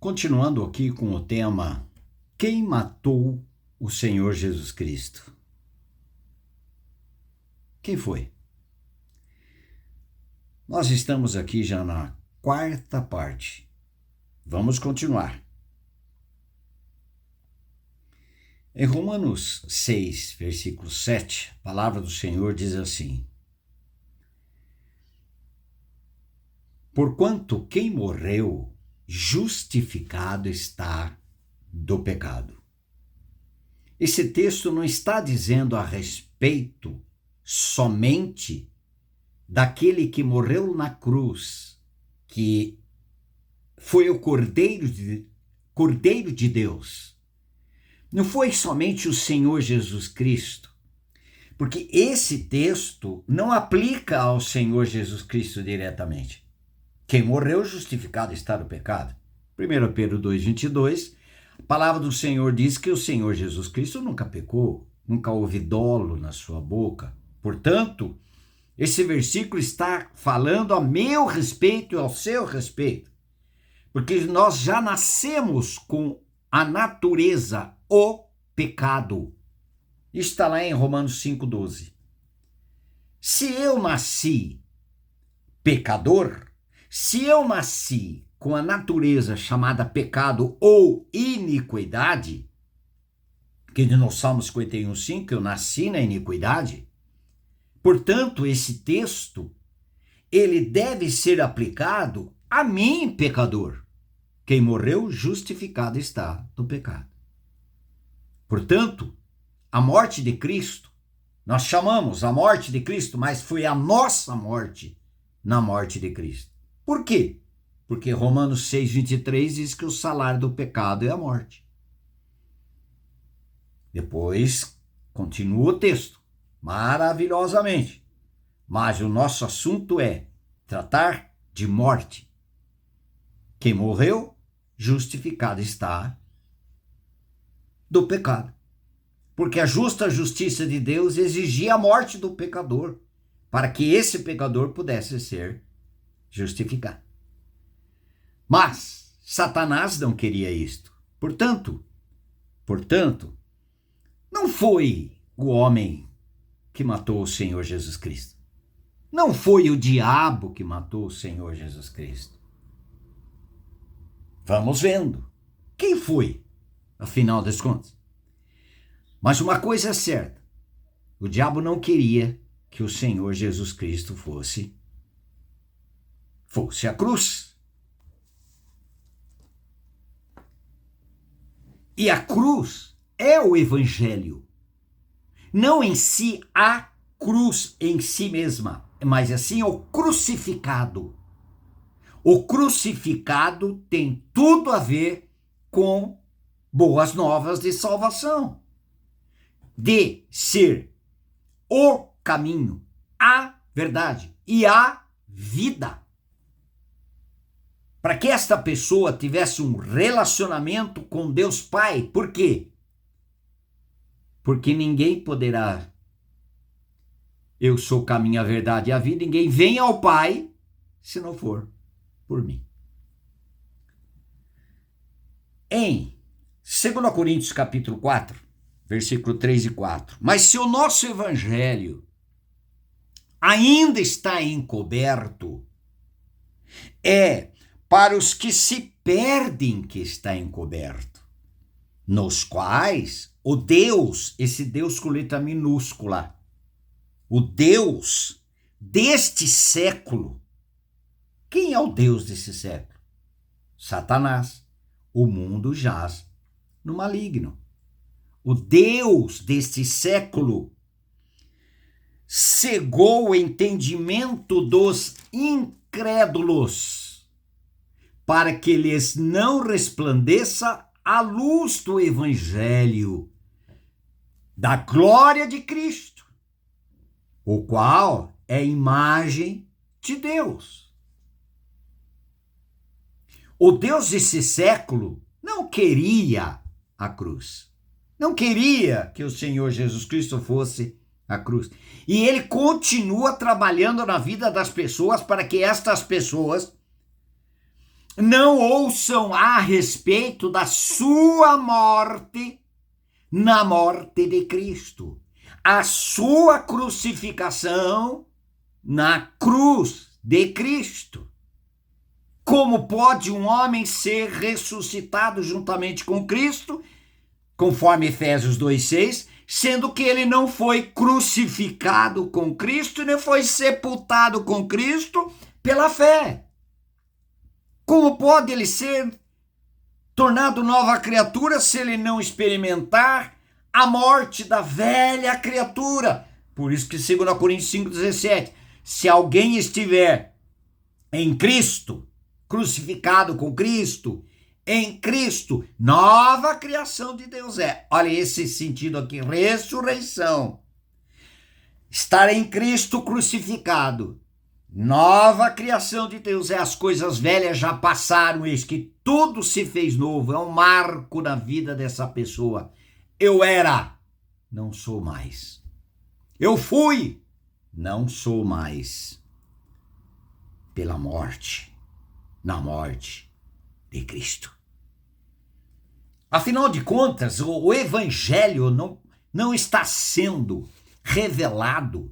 Continuando aqui com o tema: quem matou o Senhor Jesus Cristo? Quem foi? Nós estamos aqui já na quarta parte. Vamos continuar. Em Romanos 6, versículo 7, a palavra do Senhor diz assim: porquanto quem morreu, justificado está do pecado. Esse texto não está dizendo a respeito somente daquele que morreu na cruz, que foi o Cordeiro de Deus. Não foi somente o Senhor Jesus Cristo, porque esse texto não aplica ao Senhor Jesus Cristo diretamente. Quem morreu justificado está do pecado. 1 Pedro 2,22, a palavra do Senhor diz que o Senhor Jesus Cristo nunca pecou, nunca houve dolo na sua boca. Portanto, esse versículo está falando a meu respeito e ao seu respeito, porque nós já nascemos com a natureza, o pecado. Isso está lá em Romanos 5,12. Se eu nasci pecador, se eu nasci com a natureza chamada pecado ou iniquidade, que no Salmo 51,5, eu nasci na iniquidade, portanto, esse texto, ele deve ser aplicado a mim, pecador. Quem morreu, justificado está do pecado. Portanto, a morte de Cristo, nós chamamos a morte de Cristo, mas foi a nossa morte na morte de Cristo. Por quê? Porque Romanos 6,23 diz que o salário do pecado é a morte. Depois, continua o texto, maravilhosamente. Mas o nosso assunto é tratar de morte. Quem morreu, justificado está do pecado. Porque a justa justiça de Deus exigia a morte do pecador, para que esse pecador pudesse ser justificado. Mas Satanás não queria isto. Portanto, não foi o homem que matou o Senhor Jesus Cristo. Não foi o diabo que matou o Senhor Jesus Cristo. Vamos vendo. Quem foi, afinal das contas? Mas uma coisa é certa. O diabo não queria que o Senhor Jesus Cristo fosse a cruz. E a cruz é o evangelho. Não em si a cruz em si mesma, mas assim o crucificado. O crucificado tem tudo a ver com boas novas de salvação. De ser o caminho, a verdade e a vida. Para que esta pessoa tivesse um relacionamento com Deus Pai. Por quê? Porque ninguém poderá. Eu sou o caminho, a verdade e a vida. Ninguém vem ao Pai se não for por mim. Em 2 Coríntios capítulo 4, versículo 3 e 4. Mas se o nosso evangelho ainda está encoberto, é para os que se perdem que está encoberto, nos quais o Deus, esse Deus com letra minúscula, o Deus deste século, quem é o Deus desse século? Satanás. O mundo jaz no maligno. O Deus deste século cegou o entendimento dos incrédulos, para que lhes não resplandeça a luz do evangelho da glória de Cristo, o qual é a imagem de Deus. O Deus desse século não queria a cruz. Não queria que o Senhor Jesus Cristo fosse a cruz. E ele continua trabalhando na vida das pessoas para que estas pessoas não ouçam a respeito da sua morte na morte de Cristo, a sua crucificação na cruz de Cristo. Como pode um homem ser ressuscitado juntamente com Cristo, conforme Efésios 2:6, sendo que ele não foi crucificado com Cristo e nem foi sepultado com Cristo pela fé? Como pode ele ser tornado nova criatura se ele não experimentar a morte da velha criatura? Por isso que 2 Coríntios 5,17, se alguém estiver em Cristo, crucificado com Cristo, em Cristo, nova criação de Deus é. Olha esse sentido aqui, ressurreição. Estar em Cristo crucificado, nova criação de Deus é. As coisas velhas já passaram, eis que tudo se fez novo. É um marco na vida dessa pessoa. Eu era, não sou mais. Eu fui, não sou mais. Pela morte, na morte de Cristo. Afinal de contas, o evangelho não está sendo revelado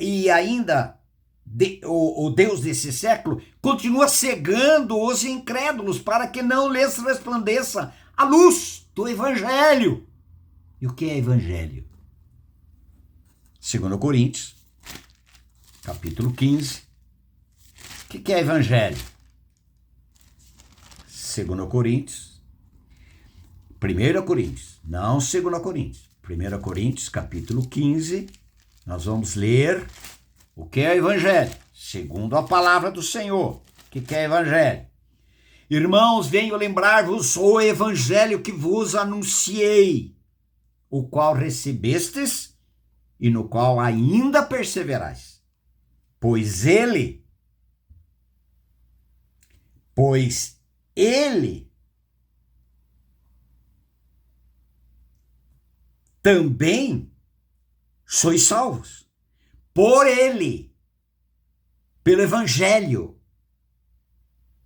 e ainda o Deus desse século continua cegando os incrédulos para que não lhes resplandeça a luz do evangelho. E o que é evangelho? 2 Coríntios, capítulo 15. O que é evangelho? 2 Coríntios, 1 Coríntios, não 2 Coríntios, 1 Coríntios, capítulo 15, nós vamos ler o que é evangelho, segundo a palavra do Senhor. O que é evangelho? Irmãos, venho lembrar-vos o evangelho que vos anunciei, o qual recebestes e no qual ainda perseverais, pois ele também sois salvos. Por ele, pelo evangelho.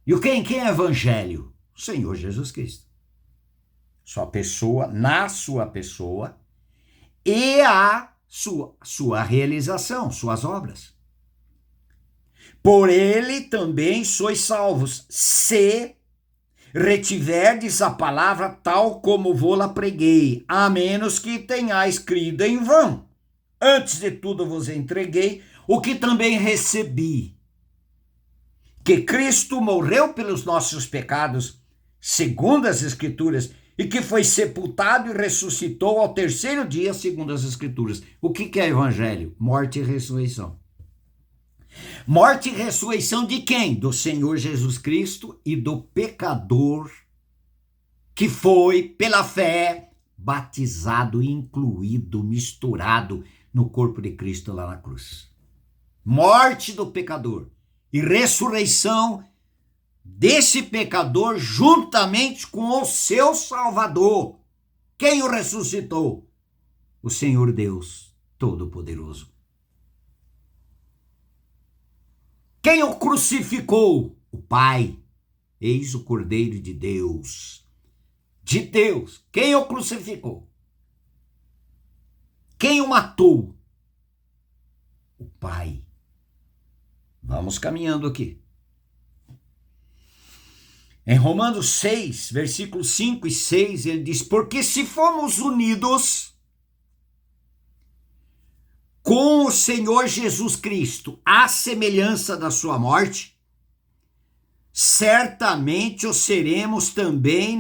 E quem é evangelho? O Senhor Jesus Cristo. Sua pessoa, na sua pessoa, e a sua realização, suas obras. Por ele também sois salvos, se retiverdes a palavra tal como vou-la preguei, a menos que tenhais crido em vão. Antes de tudo vos entreguei o que também recebi, que Cristo morreu pelos nossos pecados, segundo as Escrituras, e que foi sepultado e ressuscitou ao terceiro dia, segundo as Escrituras. O que é evangelho? Morte e ressurreição. Morte e ressurreição de quem? Do Senhor Jesus Cristo e do pecador que foi, pela fé, batizado, incluído, misturado no corpo de Cristo lá na cruz. Morte do pecador e ressurreição desse pecador juntamente com o seu Salvador. Quem o ressuscitou? O Senhor Deus Todo-Poderoso. Quem o crucificou? O Pai. Eis o Cordeiro de Deus. De Deus. Quem o crucificou? Quem o matou? O Pai. Vamos caminhando aqui. Em Romanos 6, versículos 5 e 6, ele diz: porque se fomos unidos com o Senhor Jesus Cristo, à semelhança da sua morte, certamente o seremos também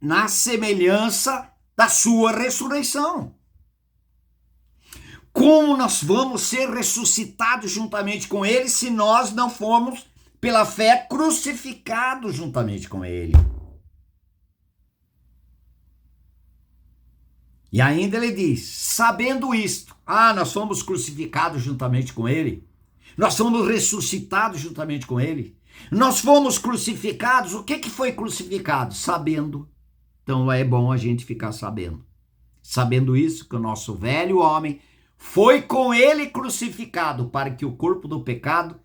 na semelhança da sua ressurreição. Como nós vamos ser ressuscitados juntamente com ele se nós não formos, pela fé, crucificados juntamente com ele? E ainda ele diz, sabendo isto, nós fomos crucificados juntamente com ele, nós fomos ressuscitados juntamente com ele, nós fomos crucificados. O que foi crucificado? Sabendo. Então é bom a gente ficar sabendo. Sabendo isso, que o nosso velho homem foi com ele crucificado, para que o corpo do pecado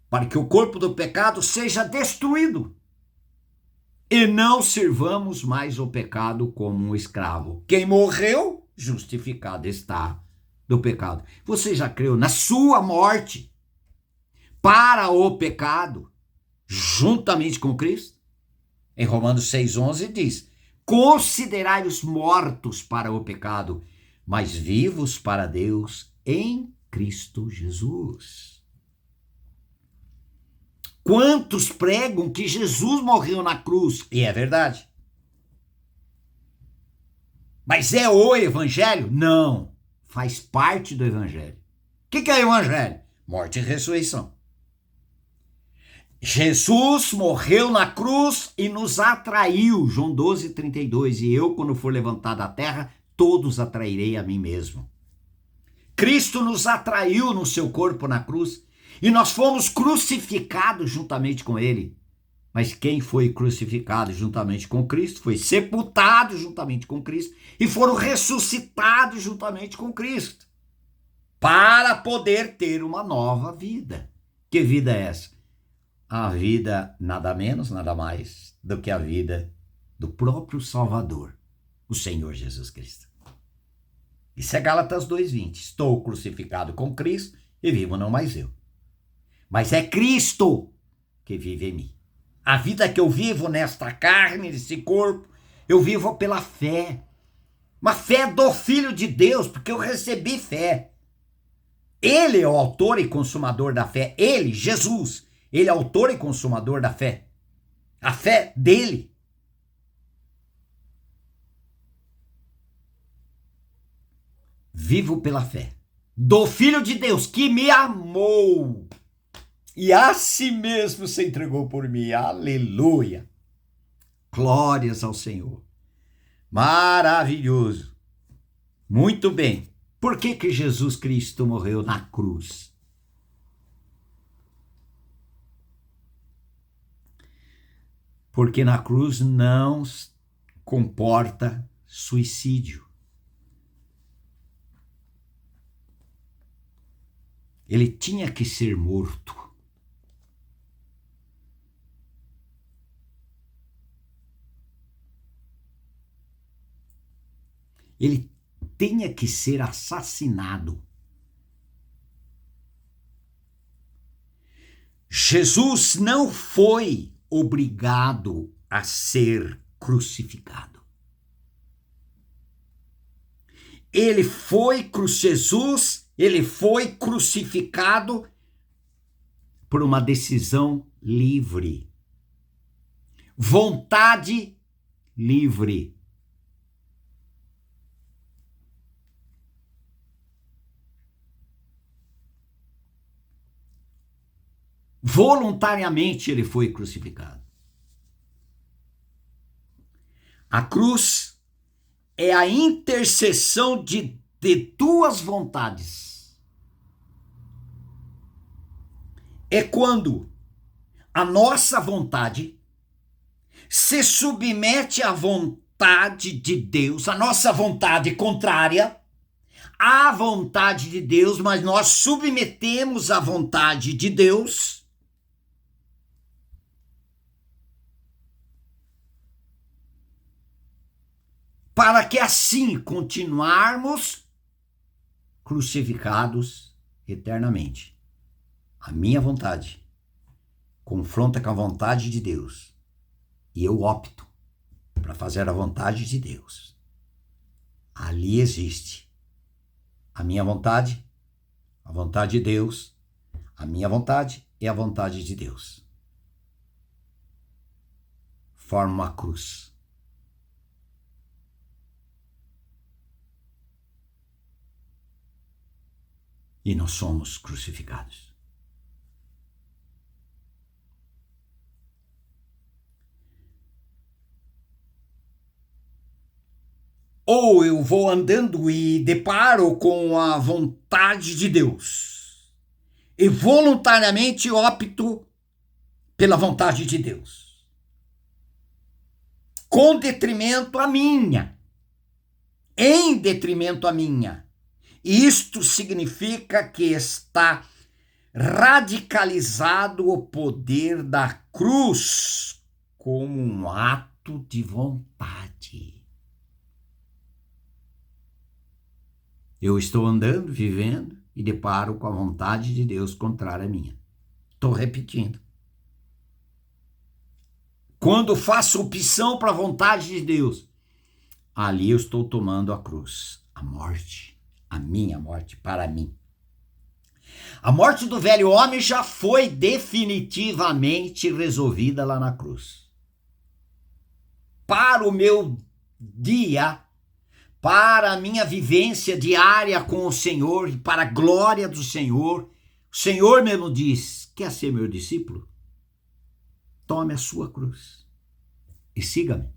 para que o corpo do pecado seja destruído e não sirvamos mais o pecado como um escravo. Quem morreu, justificado está do pecado. Você já creu na sua morte para o pecado, juntamente com Cristo? Em Romanos 6,11 diz: considerai os mortos para o pecado, mas vivos para Deus em Cristo Jesus. Quantos pregam que Jesus morreu na cruz? E é verdade. Mas é o evangelho? Não. Faz parte do evangelho. O que é o evangelho? Morte e ressurreição. Jesus morreu na cruz e nos atraiu. João 12:32. E eu, quando for levantado da terra, todos atrairei a mim mesmo. Cristo nos atraiu no seu corpo na cruz. E nós fomos crucificados juntamente com ele. Mas quem foi crucificado juntamente com Cristo foi sepultado juntamente com Cristo e foram ressuscitados juntamente com Cristo para poder ter uma nova vida. Que vida é essa? A vida nada menos, nada mais do que a vida do próprio Salvador, o Senhor Jesus Cristo. Isso é Gálatas 2:20. Estou crucificado com Cristo e vivo não mais eu, mas é Cristo que vive em mim. A vida que eu vivo nesta carne, nesse corpo, eu vivo pela fé. Uma fé do Filho de Deus, porque eu recebi fé. Ele é o autor e consumador da fé. Ele, Jesus, ele é autor e consumador da fé. A fé dele. Vivo pela fé do Filho de Deus que me amou e a si mesmo se entregou por mim. Aleluia! Glórias ao Senhor. Maravilhoso. Muito bem. Por que Jesus Cristo morreu na cruz? Porque na cruz não comporta suicídio. Ele tinha que ser morto. Ele tinha que ser assassinado. Jesus não foi obrigado a ser crucificado. Jesus, ele foi crucificado por uma decisão livre. Vontade livre. Voluntariamente ele foi crucificado. A cruz é a interseção de duas vontades. É quando a nossa vontade se submete à vontade de Deus, a nossa vontade contrária à vontade de Deus, mas nós submetemos à vontade de Deus para que assim continuarmos crucificados eternamente. A minha vontade confronta com a vontade de Deus e eu opto para fazer a vontade de Deus. Ali existe a minha vontade, a vontade de Deus, a minha vontade e a vontade de Deus. Forma uma cruz. E nós somos crucificados. Ou eu vou andando e deparo com a vontade de Deus e voluntariamente opto pela vontade de Deus, com detrimento à minha, em detrimento à minha. Isto significa que está radicalizado o poder da cruz como um ato de vontade. Eu estou andando, vivendo e deparo com a vontade de Deus contrária à minha. Estou repetindo. Quando faço opção para a vontade de Deus, ali eu estou tomando a cruz, a morte, a minha morte para mim. A morte do velho homem já foi definitivamente resolvida lá na cruz. Para o meu dia, para a minha vivência diária com o Senhor e para a glória do Senhor, o Senhor mesmo diz: quer ser meu discípulo? Tome a sua cruz e siga-me.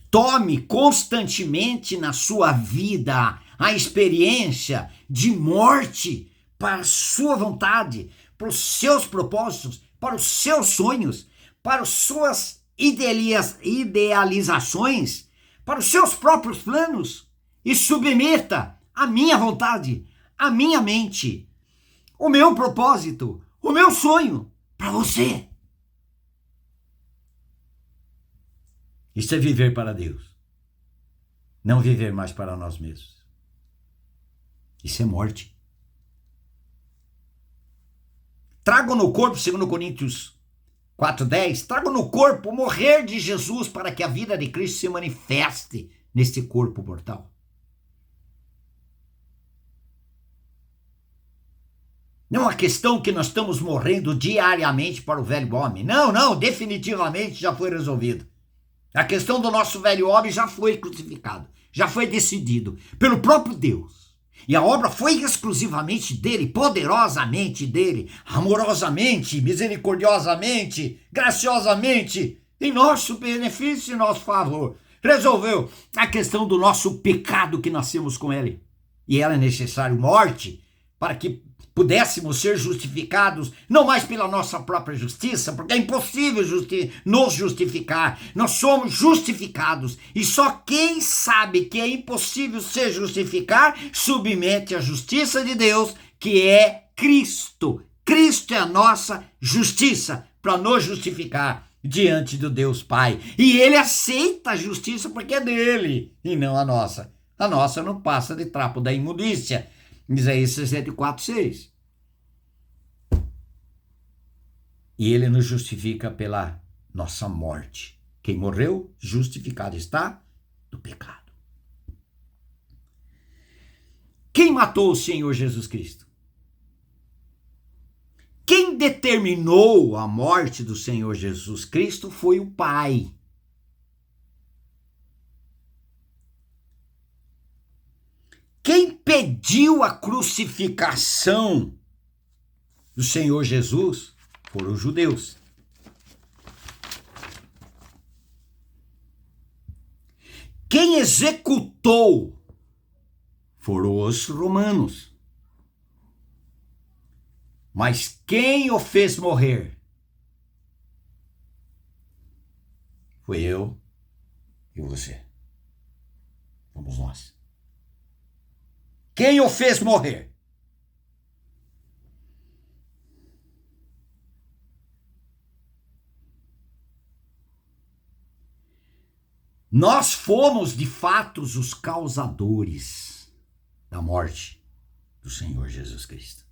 Tome constantemente na sua vida a experiência de morte para a sua vontade, para os seus propósitos, para os seus sonhos, para as suas idealizações, para os seus próprios planos, e submeta a minha vontade, a minha mente, o meu propósito, o meu sonho para você. Isso é viver para Deus, não viver mais para nós mesmos. Isso é morte. Trago no corpo, segundo Coríntios 4:10, trago no corpo o morrer de Jesus para que a vida de Cristo se manifeste neste corpo mortal. Não é uma questão que nós estamos morrendo diariamente para o velho homem. Não, definitivamente já foi resolvido. A questão do nosso velho homem já foi crucificado, já foi decidido pelo próprio Deus. E a obra foi exclusivamente dele, poderosamente dele, amorosamente, misericordiosamente, graciosamente, em nosso benefício e nosso favor. Resolveu a questão do nosso pecado que nascemos com ele. E era necessário morte para que pudéssemos ser justificados, não mais pela nossa própria justiça, porque é impossível nos justificar. Nós somos justificados, e só quem sabe que é impossível se justificar, submete à justiça de Deus, que é Cristo. Cristo é a nossa justiça para nos justificar diante do Deus Pai. E ele aceita a justiça porque é dele, e não a nossa. A nossa não passa de trapo da imundícia. Isaías 64:6. E ele nos justifica pela nossa morte. Quem morreu, justificado está do pecado. Quem matou o Senhor Jesus Cristo? Quem determinou a morte do Senhor Jesus Cristo foi o Pai. Quem pediu a crucificação do Senhor Jesus foram os judeus. Quem executou foram os romanos. Mas quem o fez morrer foi eu e você. Fomos nós. Quem o fez morrer? Nós fomos, de fato, os causadores da morte do Senhor Jesus Cristo.